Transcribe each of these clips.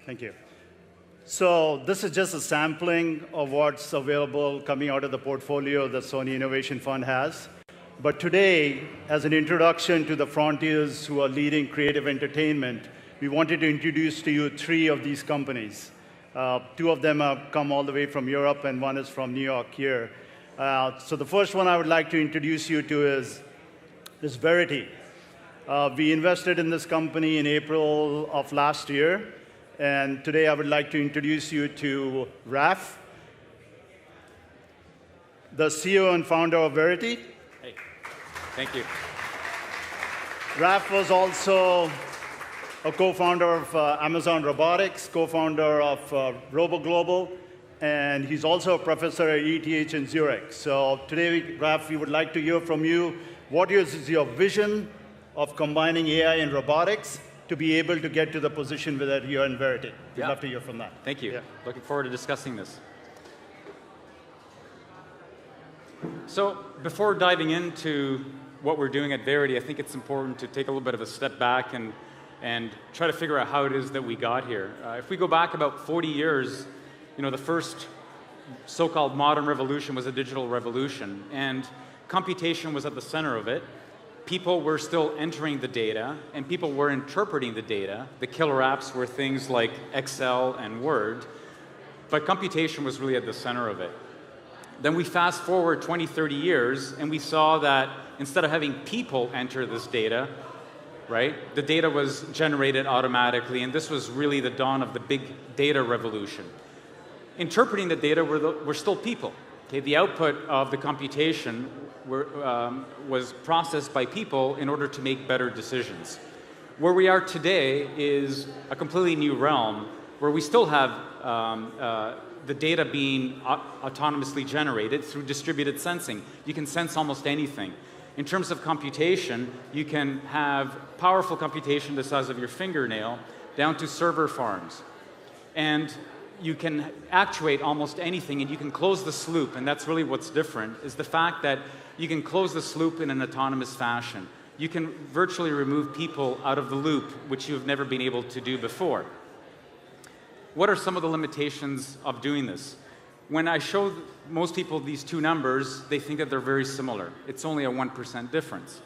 Thank you. So this is just a sampling of what's available coming out of the portfolio that Sony Innovation Fund has. But today, as an introduction to the frontiers who are leading creative entertainment, we wanted to introduce to you 3 of these companies. 2 of them have come all the way from Europe, and 1 is from New York here. So the first one I would like to introduce you to is Verity. We invested in this company in April of last year. And today I would like to introduce you to Raf, the CEO and founder of Verity. Hey, thank you. Raf was also a co-founder of Amazon Robotics, co-founder of RoboGlobal, and he's also a professor at ETH in Zurich. So today, Raf, we would like to hear from you. What is your vision of combining AI and robotics to be able to get to the position that you're in Verity? We'd love to hear from that. Thank you. Yeah. Looking forward to discussing this. So before diving into what we're doing at Verity, I think it's important to take a little bit of a step back and try to figure out how it is that we got here. If we go back about 40 years, the first so-called modern revolution was a digital revolution, and computation was at the center of it. People were still entering the data, and people were interpreting the data. The killer apps were things like Excel and Word, but computation was really at the center of it. Then we fast forward 20, 30 years, and we saw that instead of having people enter this data, right, the data was generated automatically, and this was really the dawn of the big data revolution. Interpreting the data were still people. Okay, the output of the computation was processed by people in order to make better decisions. Where we are today is a completely new realm where we still have the data being autonomously generated through distributed sensing. You can sense almost anything. In terms of computation, you can have powerful computation the size of your fingernail down to server farms. And you can actuate almost anything, and you can close this loop, and that's really what's different, is the fact that you can close this loop in an autonomous fashion. You can virtually remove people out of the loop, which you've never been able to do before. What are some of the limitations of doing this? When I show most people these 2 numbers, they think that they're very similar. It's only a 1% difference.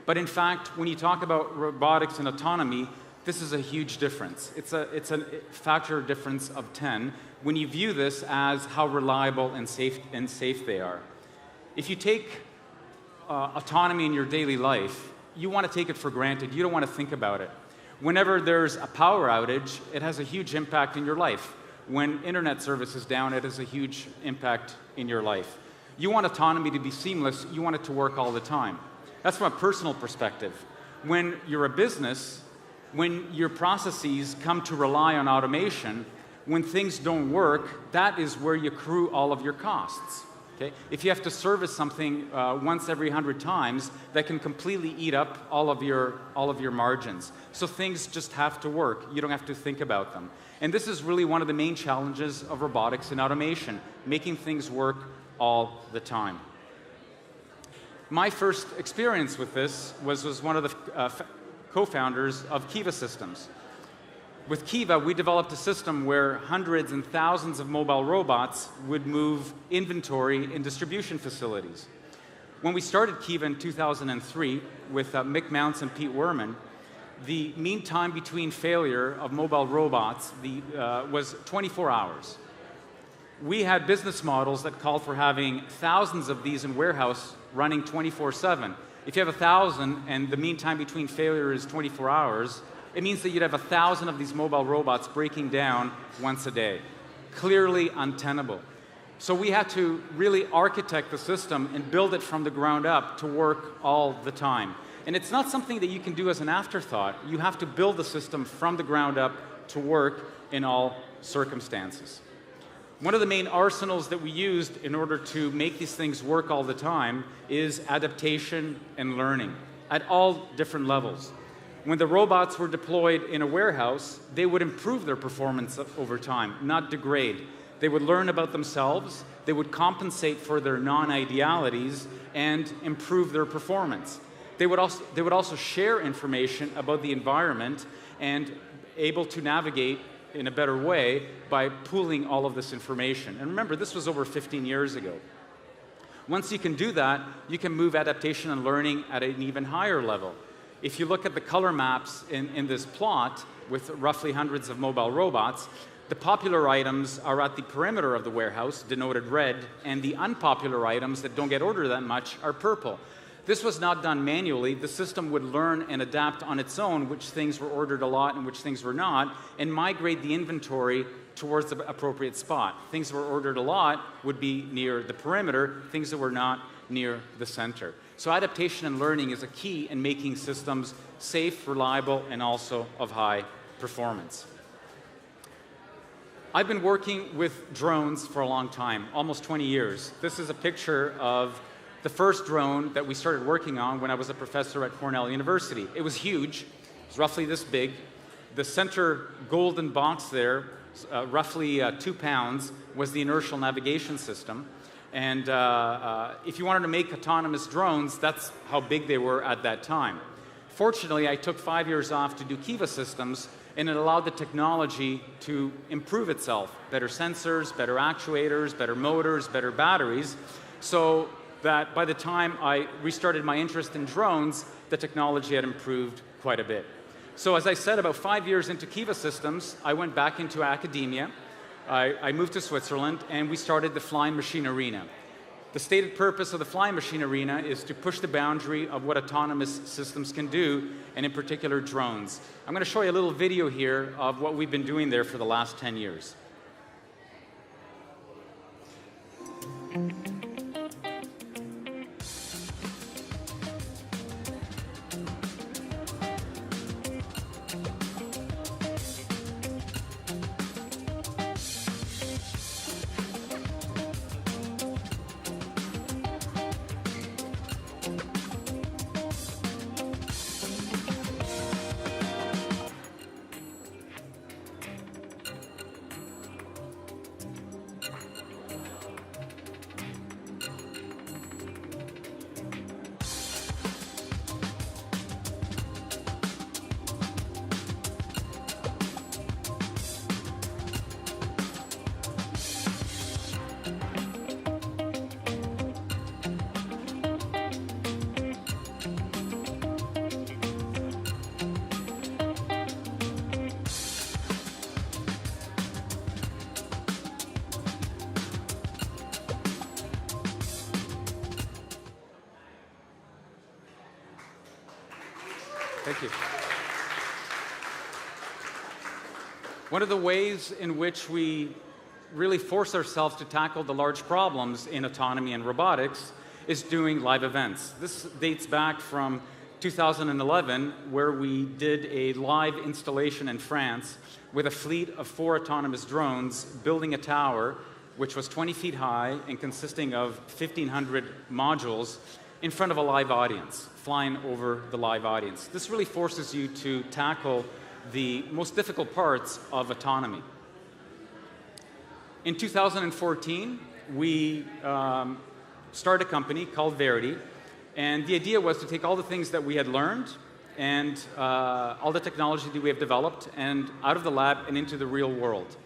But in fact, when you talk about robotics and autonomy, this is a huge difference. It's a factor difference of 10 when you view this as how reliable and safe they are. If you take autonomy in your daily life, you want to take it for granted. You don't want to think about it. Whenever there's a power outage, it has a huge impact in your life. When internet service is down, it has a huge impact in your life. You want autonomy to be seamless. You want it to work all the time. That's from a personal perspective. When you're a business, when your processes come to rely on automation, when things don't work, that is where you accrue all of your costs. Okay? If you have to service something once every 100 times, that can completely eat up all of your margins. So things just have to work. You don't have to think about them. And this is really one of the main challenges of robotics and automation, making things work all the time. My first experience with this was one of the co-founders of Kiva Systems. With Kiva, we developed a system where hundreds and thousands of mobile robots would move inventory in distribution facilities. When we started Kiva in 2003 with Mick Mounts and Pete Werman, the mean time between failure of mobile robots was 24 hours. We had business models that called for having thousands of these in warehouse running 24/7. If you have 1,000 and the mean time between failure is 24 hours, it means that you'd have 1,000 of these mobile robots breaking down once a day. Clearly untenable. So we had to really architect the system and build it from the ground up to work all the time. And it's not something that you can do as an afterthought. You have to build the system from the ground up to work in all circumstances. One of the main arsenals that we used in order to make these things work all the time is adaptation and learning at all different levels. When the robots were deployed in a warehouse, they would improve their performance over time, not degrade. They would learn about themselves, they would compensate for their non-idealities, and improve their performance. They would also share information about the environment and able to navigate in a better way by pooling all of this information. And remember, this was over 15 years ago. Once you can do that, you can move adaptation and learning at an even higher level. If you look at the color maps in this plot with roughly hundreds of mobile robots, the popular items are at the perimeter of the warehouse, denoted red, and the unpopular items that don't get ordered that much are purple. This was not done manually. The system would learn and adapt on its own which things were ordered a lot and which things were not, and migrate the inventory towards the appropriate spot. Things that were ordered a lot would be near the perimeter, things that were not near the center. So adaptation and learning is a key in making systems safe, reliable, and also of high performance. I've been working with drones for a long time, almost 20 years. This is a picture of the first drone that we started working on when I was a professor at Cornell University. It was huge. It was roughly this big. The center golden box there, roughly 2 pounds, was the inertial navigation system. And if you wanted to make autonomous drones, that's how big they were at that time. Fortunately, I took 5 years off to do Kiva Systems, and it allowed the technology to improve itself. Better sensors, better actuators, better motors, better batteries, so that by the time I restarted my interest in drones, the technology had improved quite a bit. So as I said, about 5 years into Kiva Systems, I went back into academia. I moved to Switzerland, and we started the Flying Machine Arena. The stated purpose of the Flying Machine Arena is to push the boundary of what autonomous systems can do, and in particular drones. I'm going to show you a little video here of what we've been doing there for the last 10 years. Thank you. One of the ways in which we really force ourselves to tackle the large problems in autonomy and robotics is doing live events. This dates back from 2011, where we did a live installation in France with a fleet of 4 autonomous drones building a tower which was 20 feet high and consisting of 1,500 modules in front of a live audience, flying over the live audience. This really forces you to tackle the most difficult parts of autonomy. In 2014, we started a company called Verity, and the idea was to take all the things that we had learned and all the technology that we have developed and out of the lab and into the real world.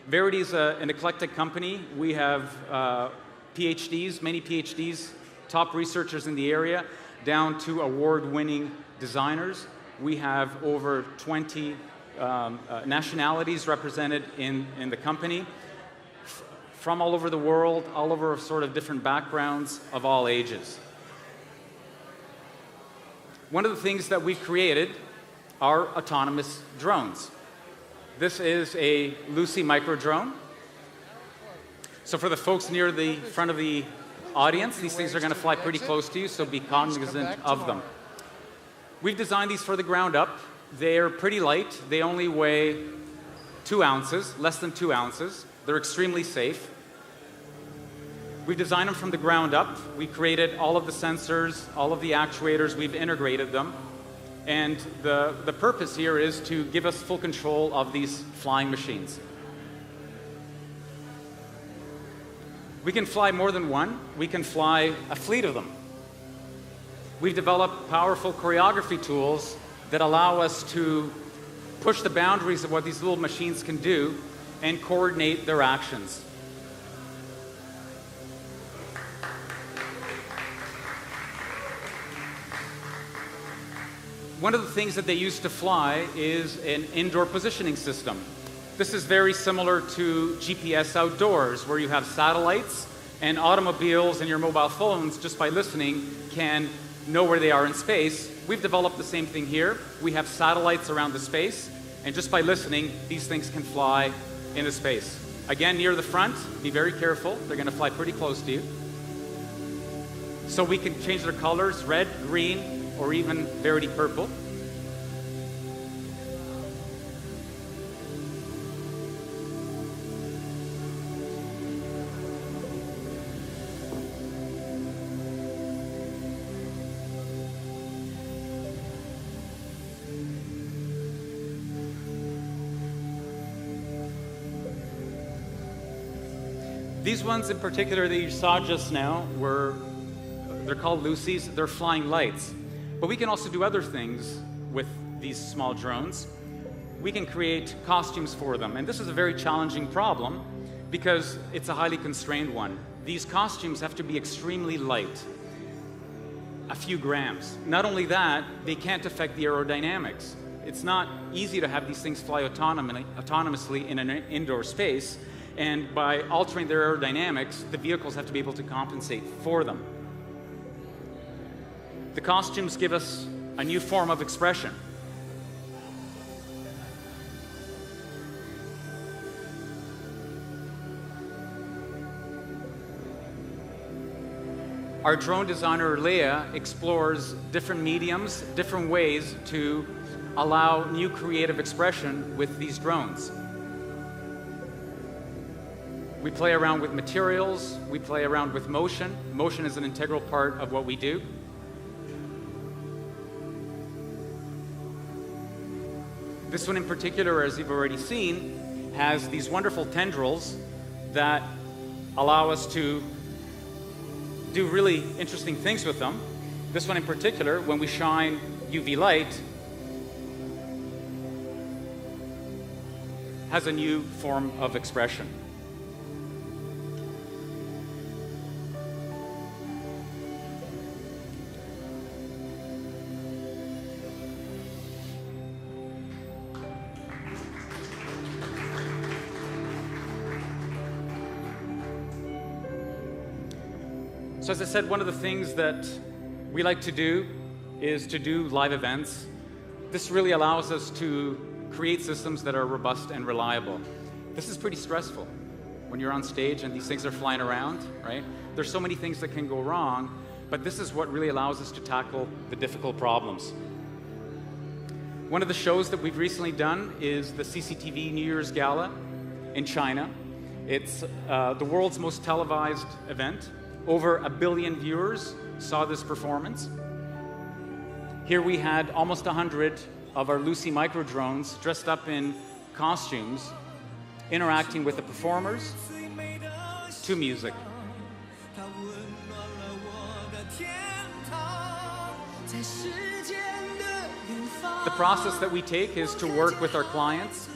Verity is an eclectic company. We have PhDs, many PhDs, top researchers in the area, down to award-winning designers. We have over 20 nationalities represented in the company, from all over the world, all over sort of different backgrounds of all ages. One of the things that we created are autonomous drones. This is a Lucy micro drone. So for the folks near the front of the audience, these things are going to fly pretty close to you, so be cognizant of them. We've designed these for the ground up. They're pretty light. They only weigh 2 ounces, less than 2 ounces. They're extremely safe. We've designed them from the ground up. We created all of the sensors, all of the actuators. We've integrated them. And the purpose here is to give us full control of these flying machines. We can fly more than one. We can fly a fleet of them. We've developed powerful choreography tools that allow us to push the boundaries of what these little machines can do and coordinate their actions. One of the things that they use to fly is an indoor positioning system. This is very similar to GPS outdoors, where you have satellites and automobiles and your mobile phones, just by listening, can know where they are in space. We've developed the same thing here. We have satellites around the space, and just by listening, these things can fly into space. Again, near the front, be very careful. They're going to fly pretty close to you. So we can change their colors, red, green, or even Verity purple. These ones in particular that you saw just now they're called Lucy's. They're flying lights. But we can also do other things with these small drones. We can create costumes for them. And this is a very challenging problem because it's a highly constrained one. These costumes have to be extremely light, a few grams. Not only that, they can't affect the aerodynamics. It's not easy to have these things fly autonomously in an indoor space. And by altering their aerodynamics, the vehicles have to be able to compensate for them. The costumes give us a new form of expression. Our drone designer, Leah, explores different mediums, different ways to allow new creative expression with these drones. We play around with materials, we play around with motion. Motion is an integral part of what we do. This one in particular, as you've already seen, has these wonderful tendrils that allow us to do really interesting things with them. This one in particular, when we shine UV light, has a new form of expression. So as I said, one of the things that we like to do is to do live events. This really allows us to create systems that are robust and reliable. This is pretty stressful when you're on stage and these things are flying around, right? There's so many things that can go wrong, but this is what really allows us to tackle the difficult problems. One of the shows that we've recently done is the CCTV New Year's Gala in China. It's the world's most televised event. Over 1 billion viewers saw this performance. Here we had almost 100 of our Lucy micro drones dressed up in costumes, interacting with the performers to music. The process that we take is to work with our clients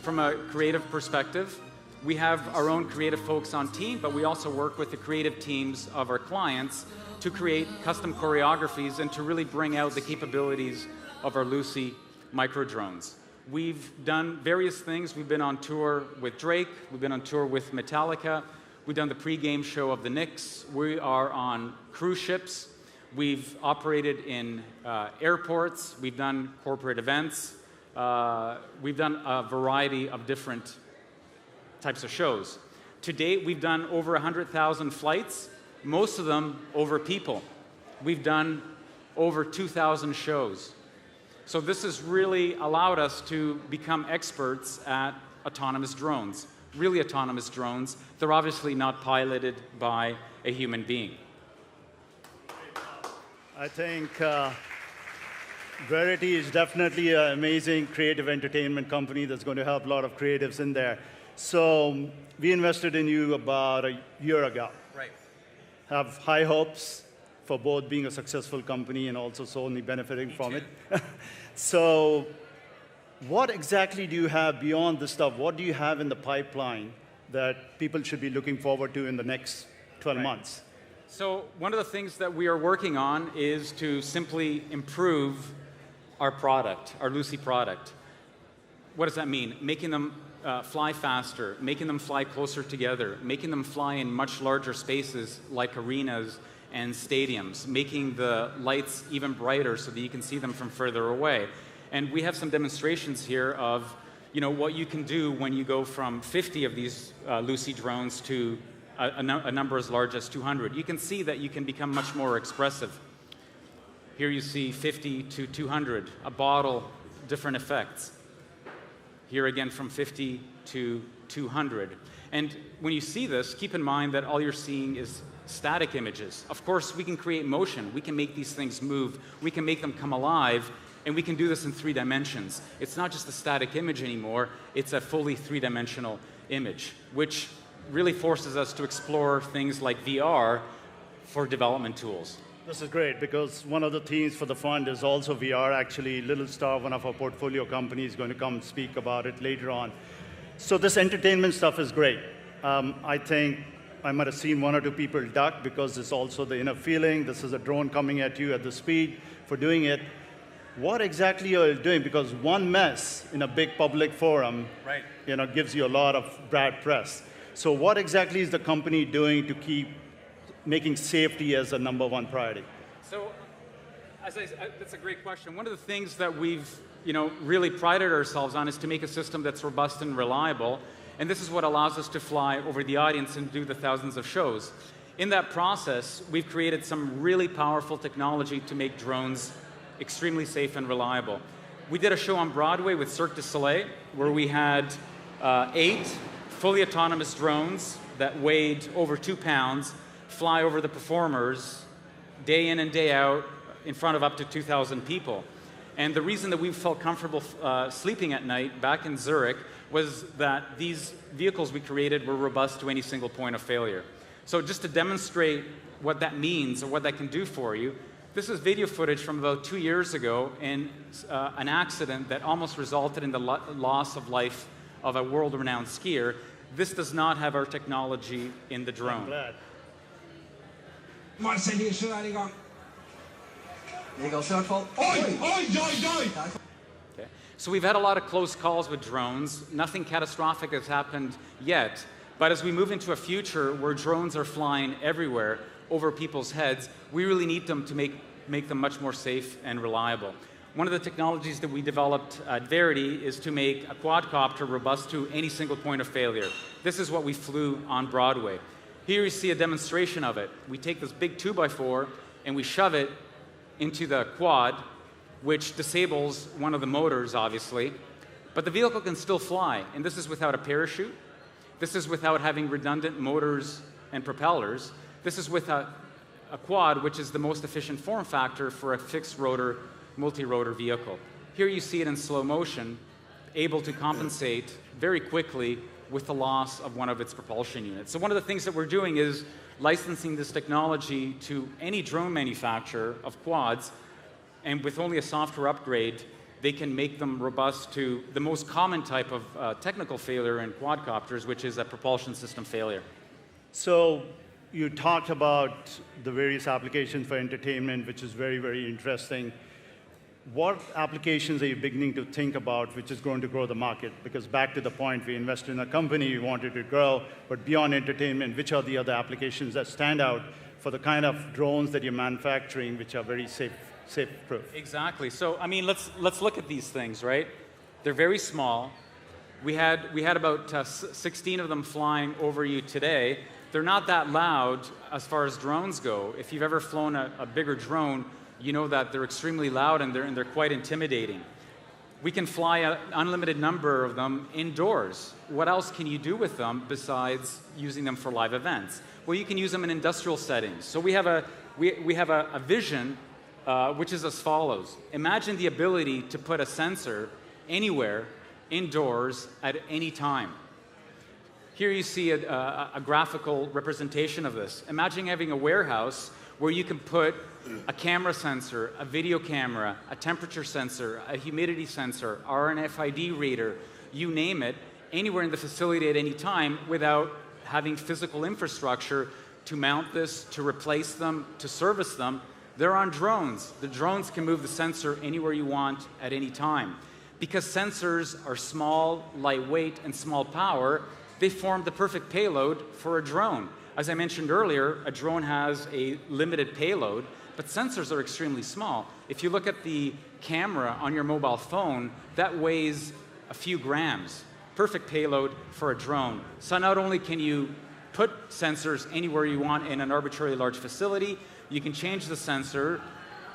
from a creative perspective. We have our own creative folks on team, but we also work with the creative teams of our clients to create custom choreographies and to really bring out the capabilities of our Lucy micro drones. We've done various things. We've been on tour with Drake. We've been on tour with Metallica. We've done the pre-game show of the Knicks. We are on cruise ships. We've operated in airports. We've done corporate events. We've done a variety of different types of shows. To date, we've done over 100,000 flights, most of them over people. We've done over 2,000 shows. So this has really allowed us to become experts at autonomous drones, really autonomous drones. They're obviously not piloted by a human being. I think Verity is definitely an amazing creative entertainment company that's going to help a lot of creatives in there. So we invested in you about a year ago. Right. Have high hopes for both being a successful company and also Sony benefiting from it. So What exactly do you have beyond this stuff? What do you have in the pipeline that people should be looking forward to in the next 12 months? So one of the things that we are working on is to simply improve our product, our Lucy product. What does that mean? Making them fly faster, making them fly closer together, making them fly in much larger spaces like arenas and stadiums, making the lights even brighter so that you can see them from further away. And we have some demonstrations here of what you can do when you go from 50 of these Lucy drones to a number as large as 200. You can see that you can become much more expressive. Here you see 50 to 200, a bottle, different effects. Here again from 50 to 200. And when you see this, keep in mind that all you're seeing is static images. Of course, we can create motion. We can make these things move. We can make them come alive. And we can do this in 3 dimensions. It's not just a static image anymore. It's a fully 3-dimensional image, which really forces us to explore things like VR for development tools. This is great, because one of the themes for the fund is also VR. Actually, Little Star, one of our portfolio companies, is going to come speak about it later on. So this entertainment stuff is great. I think I might have seen 1 or 2 people duck, because it's also the inner feeling. This is a drone coming at you at the speed for doing it. What exactly are you doing? Because one mess in a big public forum gives you a lot of bad press. So what exactly is the company doing to keep making safety as a #1 priority? So, that's a great question. One of the things that we've really prided ourselves on is to make a system that's robust and reliable. And this is what allows us to fly over the audience and do the thousands of shows. In that process, we've created some really powerful technology to make drones extremely safe and reliable. We did a show on Broadway with Cirque du Soleil where we had 8 fully autonomous drones that weighed over 2 pounds fly over the performers day in and day out in front of up to 2,000 people. And the reason that we felt comfortable sleeping at night back in Zurich was that these vehicles we created were robust to any single point of failure. So just to demonstrate what that means or what that can do for you, this is video footage from about 2 years ago in an accident that almost resulted in the loss of life of a world-renowned skier. This does not have our technology in the drone. I'm glad. Marcel, kör här igång. Det går så fall. Oj, oj, oj, oj! Okay. So we've had a lot of close calls with drones. Nothing catastrophic has happened yet. But as we move into a future where drones are flying everywhere over people's heads, we really need them to make them much more safe and reliable. One of the technologies that we developed at Verity is to make a quadcopter robust to any single point of failure. This is what we flew on Broadway. Here you see a demonstration of it. We take this big 2x4 and we shove it into the quad, which disables one of the motors, obviously. But the vehicle can still fly, and this is without a parachute. This is without having redundant motors and propellers. This is with a quad, which is the most efficient form factor for a fixed rotor, multi-rotor vehicle. Here you see it in slow motion, able to compensate very quickly with the loss of one of its propulsion units. So one of the things that we're doing is licensing this technology to any drone manufacturer of quads, and with only a software upgrade, they can make them robust to the most common type of technical failure in quadcopters, which is a propulsion system failure. So you talked about the various applications for entertainment, which is very, very interesting. What applications are you beginning to think about which is going to grow the market? Because back to the point, we invested in a company, we wanted to grow, but beyond entertainment, which are the other applications that stand out for the kind of drones that you're manufacturing, which are very safe-proof? Exactly. So, I mean, let's look at these things, right? They're very small. We had about 16 of them flying over you today. They're not that loud as far as drones go. If you've ever flown a bigger drone, you know that they're extremely loud and they're quite intimidating. We can fly an unlimited number of them indoors. What else can you do with them besides using them for live events? Well, you can use them in industrial settings. So we have a vision which is as follows. Imagine the ability to put a sensor anywhere, indoors, at any time. Here you see a graphical representation of this. Imagine having a warehouse where you can put a camera sensor, a video camera, a temperature sensor, a humidity sensor, RFID reader, you name it, anywhere in the facility at any time without having physical infrastructure to mount this, to replace them, to service them. They're on drones. The drones can move the sensor anywhere you want at any time. Because sensors are small, lightweight, and small power, they form the perfect payload for a drone. As I mentioned earlier, a drone has a limited payload, but sensors are extremely small. If you look at the camera on your mobile phone, that weighs a few grams. Perfect payload for a drone. So not only can you put sensors anywhere you want in an arbitrarily large facility, you can change the sensor.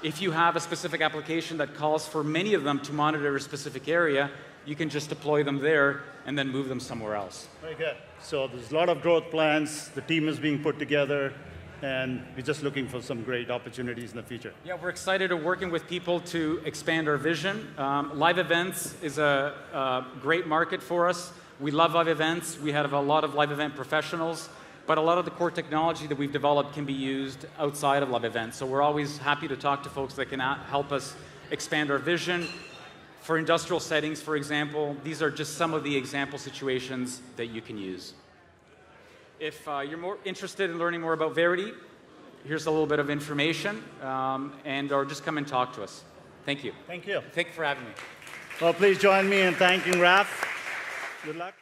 If you have a specific application that calls for many of them to monitor a specific area, you can just deploy them there and then move them somewhere else. Very good. So there's a lot of growth plans. The team is being put together, and we're just looking for some great opportunities in the future. Yeah, we're excited to working with people to expand our vision. Live events is a great market for us. We love live events. We have a lot of live event professionals. But a lot of the core technology that we've developed can be used outside of live events. So we're always happy to talk to folks that can help us expand our vision. For industrial settings, for example, these are just some of the example situations that you can use. If you're more interested in learning more about Verity, here's a little bit of information, or just come and talk to us. Thank you. Thank you. Thank you for having me. Well, please join me in thanking Raf. Good luck.